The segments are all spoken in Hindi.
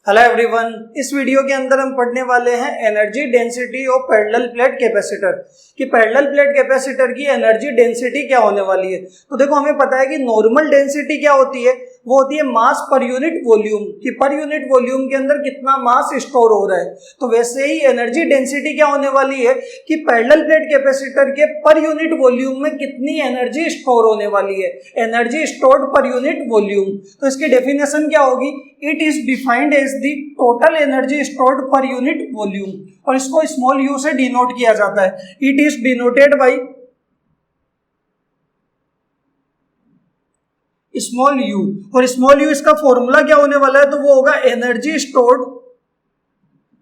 हेलो एवरीवन, इस वीडियो के अंदर हम पढ़ने वाले हैं energy density of parallel plate capacitor कि पैरेलल प्लेट कैपेसिटर की एनर्जी डेंसिटी क्या होने वाली है। तो देखो, हमें पता है कि नॉर्मल डेंसिटी क्या होती है, वो होती है मास पर यूनिट वॉल्यूम, कि पर यूनिट वॉल्यूम के अंदर कितना मास स्टोर हो रहा है। तो वैसे ही एनर्जी डेंसिटी क्या होने वाली है कि पैरेलल प्लेट कैपेसिटर के पर यूनिट वॉल्यूम में कितनी एनर्जी स्टोर होने वाली है, energy stored per unit volume. तो इसकी डेफिनेशन क्या होगी, it is defined as the total energy stored per unit volume, और इसको स्मॉल यू से डिनोट किया जाता है। It is denoted by small u, और स्मॉल यू इसका फॉर्मूला क्या होने वाला है, तो वो होगा एनर्जी स्टोर्ड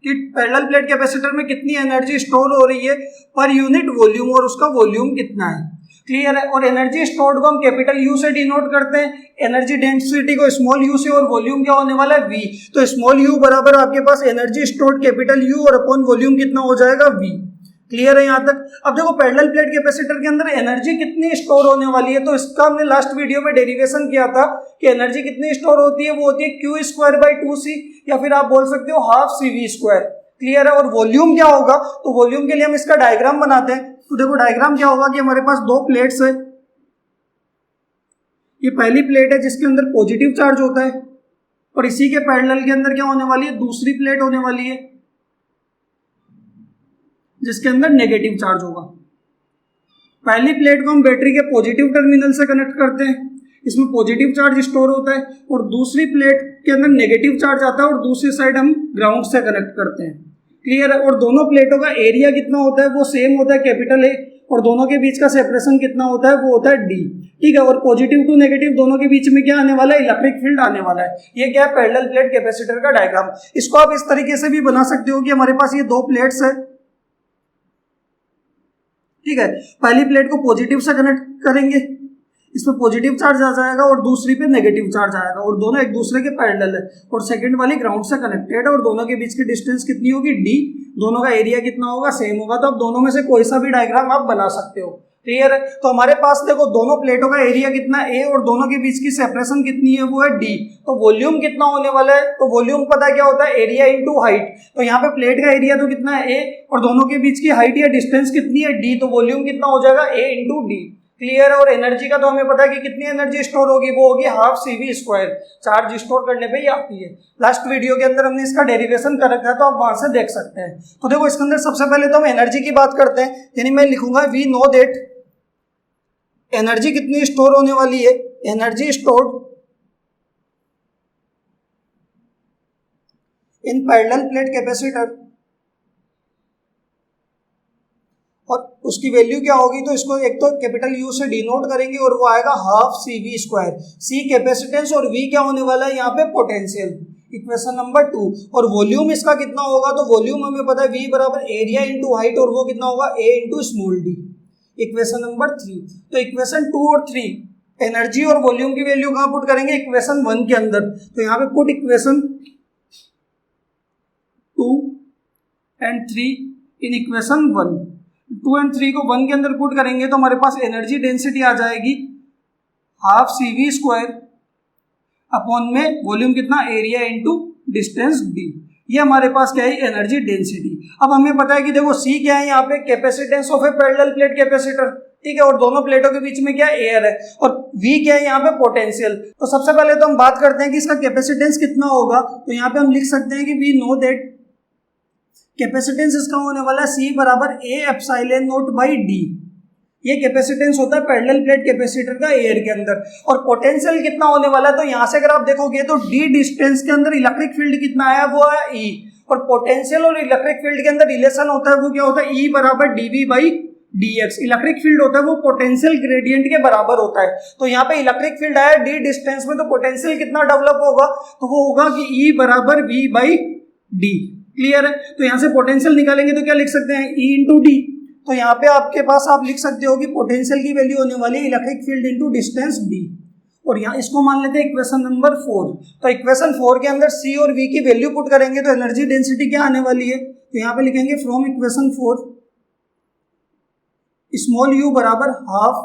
कि पैरेलल प्लेट कैपेसिटर में कितनी एनर्जी स्टोर हो रही है पर यूनिट वॉल्यूम, और उसका वॉल्यूम कितना है। क्लियर है। और एनर्जी स्टोर्ड को हम कैपिटल यू से डिनोट करते हैं, एनर्जी डेंसिटी को स्मॉल यू से, और वॉल्यूम क्या होने वाला है, वी। तो स्मॉल यू बराबर आपके पास एनर्जी स्टोर्ड कैपिटल यू और अपॉन वॉल्यूम कितना हो जाएगा, वी। क्लियर है यहाँ तक। अब देखो, पैरेलल प्लेट कैपेसिटर के अंदर एनर्जी कितनी स्टोर होने वाली है, तो इसका हमने लास्ट वीडियो में डेरिवेशन किया था कि एनर्जी कितनी स्टोर होती है, वो होती है क्यू स्क्वायर बाई 2c, या फिर आप बोल सकते हो हाफ CV स्क्वायर। क्लियर है। और वॉल्यूम क्या होगा, तो वॉल्यूम के लिए हम इसका डायग्राम बनाते हैं। तो देखो, डायग्राम क्या होगा कि हमारे पास दो प्लेट्स है। ये पहली प्लेट है जिसके अंदर पॉजिटिव चार्ज होता है, और इसी के पैरेलल के अंदर क्या होने वाली है, दूसरी प्लेट होने वाली है जिसके अंदर नेगेटिव चार्ज होगा। पहली प्लेट को हम बैटरी के पॉजिटिव टर्मिनल से कनेक्ट करते हैं, इसमें पॉजिटिव चार्ज स्टोर होता है, और दूसरी प्लेट के अंदर नेगेटिव चार्ज आता है, और दूसरी साइड हम ग्राउंड से कनेक्ट करते हैं। क्लियर है। और दोनों प्लेटों का एरिया कितना होता है, वो सेम होता है, कैपिटल ए, और दोनों के बीच का सेपरेशन कितना होता है, वो होता है डी। ठीक है। और पॉजिटिव टू नेगेटिव दोनों के बीच में क्या आने वाला है, इलेक्ट्रिक फील्ड आने वाला है। ये क्या है, पैरेलल प्लेट कैपेसिटर का डायग्राम। इसको आप इस तरीके से भी बना सकते हो कि हमारे पास ये दो प्लेट्स है। ठीक है। पहली प्लेट को पॉजिटिव से कनेक्ट करेंगे, इसमें पॉजिटिव चार्ज आ जाएगा, और दूसरी पे नेगेटिव चार्ज आएगा, और दोनों एक दूसरे के पैरेलल है, और सेकंड वाली ग्राउंड से कनेक्टेड है, और दोनों के बीच की डिस्टेंस कितनी होगी, डी। दोनों का एरिया कितना होगा, सेम होगा। तो अब दोनों में से कोई सा भी डायग्राम आप बना सकते हो। क्लियर है। तो हमारे पास देखो, दोनों प्लेटों का एरिया कितना ए, और दोनों के बीच की सेपरेशन कितनी है, वो है डी। तो वॉल्यूम कितना होने वाला है, तो वॉल्यूम पता क्या होता है, एरिया इंटू हाइट। तो यहाँ पे प्लेट का एरिया तो कितना है ए, और दोनों के बीच की हाइट या डिस्टेंस कितनी है, डी। तो वॉल्यूम कितना हो जाएगा, ए इंटू डी। क्लियर है। और एनर्जी का तो हमें पता है कि कितनी एनर्जी स्टोर होगी, वो होगी half CV square, charge store करने पे ही आती है। लास्ट वीडियो के अंदर हमने इसका डेरिवेशन कर रखा है, तो आप वहां से देख सकते हैं। तो देखो, इसके अंदर सबसे पहले तो हम एनर्जी की बात करते हैं, यानी मैं लिखूंगा वी नो दैट एनर्जी कितनी स्टोर होने वाली है, energy stored in parallel plate capacitor, और उसकी वैल्यू क्या होगी, तो इसको एक तो कैपिटल यू से डिनोट करेंगे, और वो आएगा हाफ CV स्क्वायर। सी कैपेसिटेंस और वी क्या होने वाला है यहाँ पे, पोटेंशियल। Equation number 2। और वॉल्यूम इसका कितना होगा, तो वॉल्यूम हमें पता है वी बराबर एरिया इंटू हाइट, और वो कितना होगा, A into small d. Equation number 3। तो इक्वेशन 2 और 3 एनर्जी और वॉल्यूम की वैल्यू कहाँ पुट करेंगे, इक्वेशन 1 के अंदर। तो यहाँ पे put equation 2 and 3 in equation 1। 2 and 3 को 1 के अंदर पुट करेंगे तो हमारे पास एनर्जी डेंसिटी आ जाएगी हाफ CV स्क्वायर अपॉन में वॉल्यूम कितना, एरिया इंटू डिस्टेंस डी। ये हमारे पास क्या है, एनर्जी डेंसिटी। अब हमें पता है कि देखो, C क्या है यहाँ पे, capacitance of A parallel plate capacitor. ठीक है। और दोनों प्लेटों के बीच में क्या, एयर है। और V क्या है यहाँ पे, पोटेंशियल। तो सबसे पहले तो हम बात करते हैं कि इसका कैपेसिटेंस कितना होगा। तो यहाँ पे हम लिख सकते हैं कि वी नो दैट कैपेसिटेंस इसका होने वाला है C बराबर A epsilon not by D. ये कैपेसिटेंस होता है पैरेलल प्लेट कैपेसिटर का एयर के अंदर। और पोटेंशियल कितना होने वाला है, तो यहाँ से अगर आप देखोगे तो डी डिस्टेंस के अंदर इलेक्ट्रिक फील्ड कितना आया, वो है E। और पोटेंशियल और इलेक्ट्रिक फील्ड के अंदर रिलेशन होता है, वो क्या होता है, E बराबर dV by dx। Electric field होता है वो पोटेंशियल ग्रेडियंट के बराबर होता है। तो यहाँ पे इलेक्ट्रिक फील्ड आया डी डिस्टेंस में, तो पोटेंशियल कितना डेवलप होगा, तो वो होगा कि E बराबर V बाई डी। क्लियर है। तो यहाँ से पोटेंशियल निकालेंगे तो क्या लिख सकते हैं, E इंटू डी। तो यहाँ पे आपके पास आप लिख सकते हो कि पोटेंशियल की वैल्यू होने वाली है electric field into distance D. और यहाँ इसको मान लेते हैं इक्वेशन नंबर 4। तो इक्वेशन 4 के अंदर C और V की वैल्यू पुट करेंगे तो एनर्जी डेंसिटी क्या आने वाली है, तो यहाँ पे लिखेंगे फ्रॉम इक्वेशन 4 स्मॉल u बराबर हाफ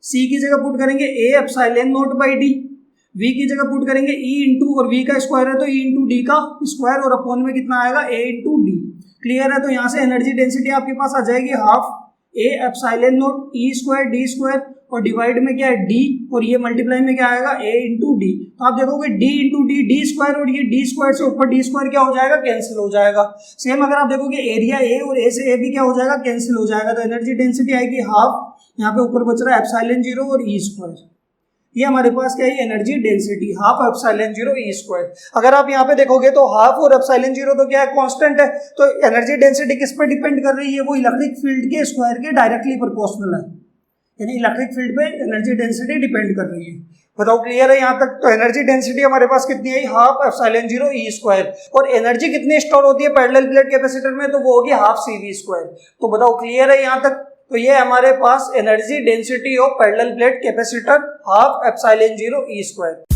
C की जगह पुट करेंगे A epsilon not by D, v की जगह पुट करेंगे e इंटू, और v का स्क्वायर है तो e इंटू डी का स्क्वायर, और अपॉन में कितना आएगा a इंटू डी। क्लियर है? तो यहाँ से एनर्जी डेंसिटी आपके पास आ जाएगी half a epsilon not e square D square, और डिवाइड में क्या है d, और ये मल्टीप्लाई में क्या आएगा a इंटू डी। तो आप देखोगे d into D, D square, और ये डी स्क्वायर से ऊपर डी स्क्वायर क्या हो जाएगा, कैंसिल हो जाएगा। सेम अगर आप देखोगे एरिया a और a से a भी क्या हो जाएगा, कैंसिल हो जाएगा। तो एनर्जी डेंसिटी आएगी हाफ, यहाँ पे ऊपर बच रहा है एप्सिलॉन जीरो और e स्क्वायर। ये हमारे पास क्या है, energy density half epsilon zero e square. अगर आप यहाँ पे देखोगे तो हाफ और एप्सिलॉन जीरो तो क्या है, कांस्टेंट है। तो एनर्जी डेंसिटी किस पे डिपेंड कर रही है, वो इलेक्ट्रिक फील्ड के स्क्वायर के डायरेक्टली प्रोपोर्शनल है, यानी इलेक्ट्रिक फील्ड पे एनर्जी डेंसिटी डिपेंड कर रही है। बताओ क्लियर है यहाँ तक? तो एनर्जी डेंसिटी हमारे पास कितनी है, half epsilon zero e square. और एनर्जी कितनी स्टोर होती है पैरेलल प्लेट कैपेसिटर में, तो वो होगी हाफ CV स्क्वायर। तो बताओ क्लियर है यहाँ तक? तो ये हमारे पास energy density of parallel plate capacitor half epsilon zero e square.